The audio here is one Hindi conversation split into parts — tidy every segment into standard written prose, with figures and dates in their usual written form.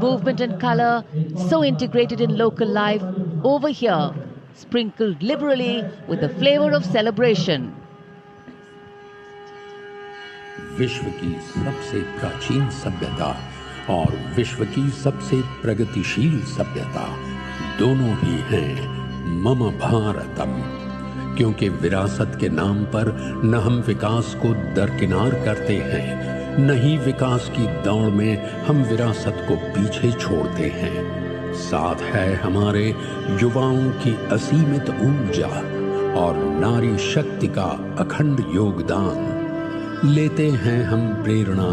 movement and color, so integrated in local life, over here, sprinkled liberally with the flavor of celebration. विश्व की सबसे प्राचीन सभ्यता और विश्व की सबसे प्रगतिशील सभ्यता दोनों ही हैं मम भारतम, क्योंकि विरासत के नाम पर न हम विकास को दरकिनार करते हैं, न ही विकास की दौड़ में हम विरासत को पीछे छोड़ते हैं। साथ है हमारे युवाओं की असीमित ऊर्जा और नारी शक्ति का अखंड योगदान। लेते हैं हम प्रेरणा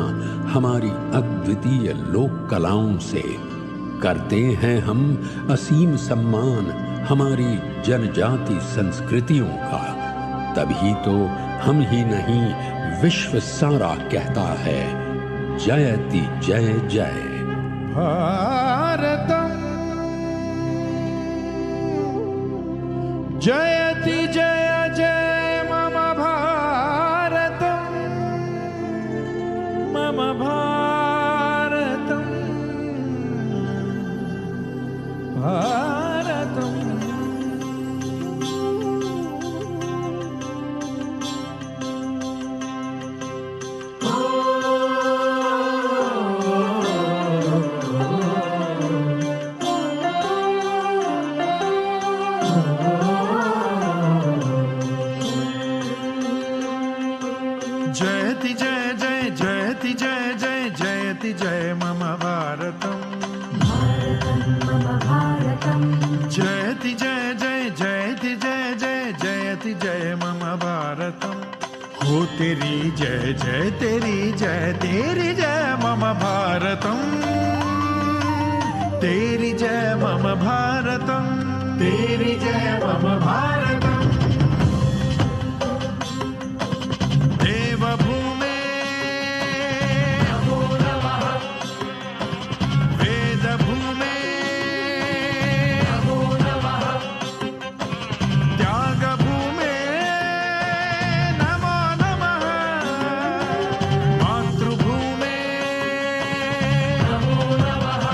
हमारी अद्वितीय लोक कलाओं से, करते हैं हम असीम सम्मान हमारी जनजाति संस्कृतियों का। तभी तो हम ही नहीं, विश्व सारा कहता है जयति जय जय भारतम, जयति जय जय मम भारतम, मम भारतम, भारतम। जयति जय जय जयति जय जय जयति जय मम भारतम, मम भारतम, जयति जय जय जयति जय जय जयति जय मम भारतम। हो तेरी जय जय तेरी जय मम भारतम, तेरी जय मम भारतम, तेरी जय मम भारतम। देवभूमे नमो नमः, वेदभूमे नमो नमः, त्यागभूमे नमो नमः, मातृभूमे नमो नमः।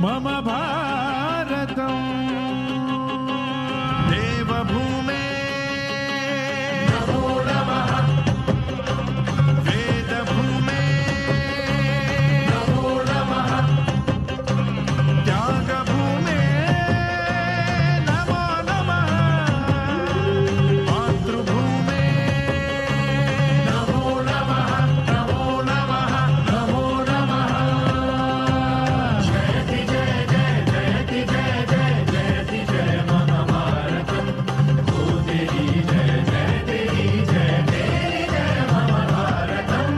मम भारतम् देवभूमे नमो नमः वेदभूमे नमो नमः त्यागभूमे नमो नमः मातृभूमे नमो नमः नमो नमः नमो नमः जयति जय जय जयति जय जय जयति जय मम भारतम् ओ तेरी जय जय तेरी जय तेरी जय मम भारतम्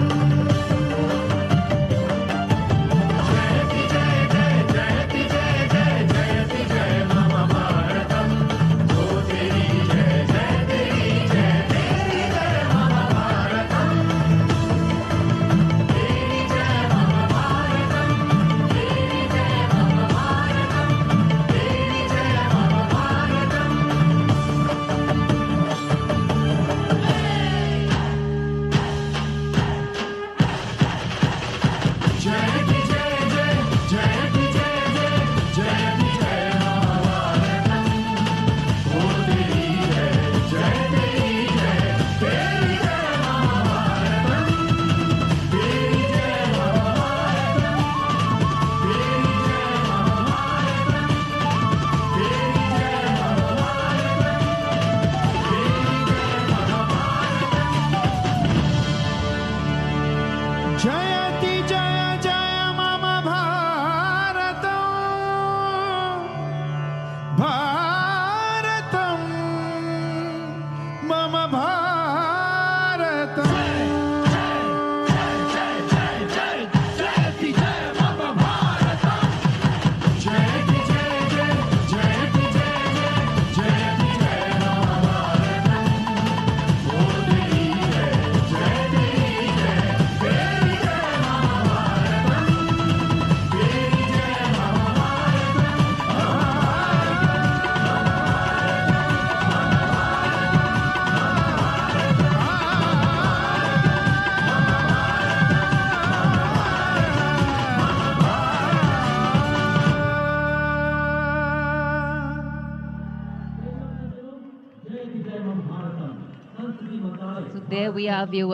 जयति जय जय जयति जय जय जयति जय मम भारतम् ओ तेरी जय जय तेरी जय तेरी जय मम भारतम् तेरी जय मम भारतम् तेरी जय मम भारतम् तेरी जय मम भारतम् जयति जय जय जयति जय जय जयति जय मम भारतम् ओ तेरी जय जय तेरी जय तेरी जय मम भारतम् तेरी जय मम भारतम् तेरी जय मम भारतम् तेरी जय मम भारतम् जयति जय जय मम भारतम् भारतम् मम भारतम् जयति जय मम भारतम् जयति जय जय जयति जय जय जयति जय मम भारतम् ओ तेरी जय जय तेरी जय तेरी जय मम भारतम् तेरी जय मम So there we are, viewers.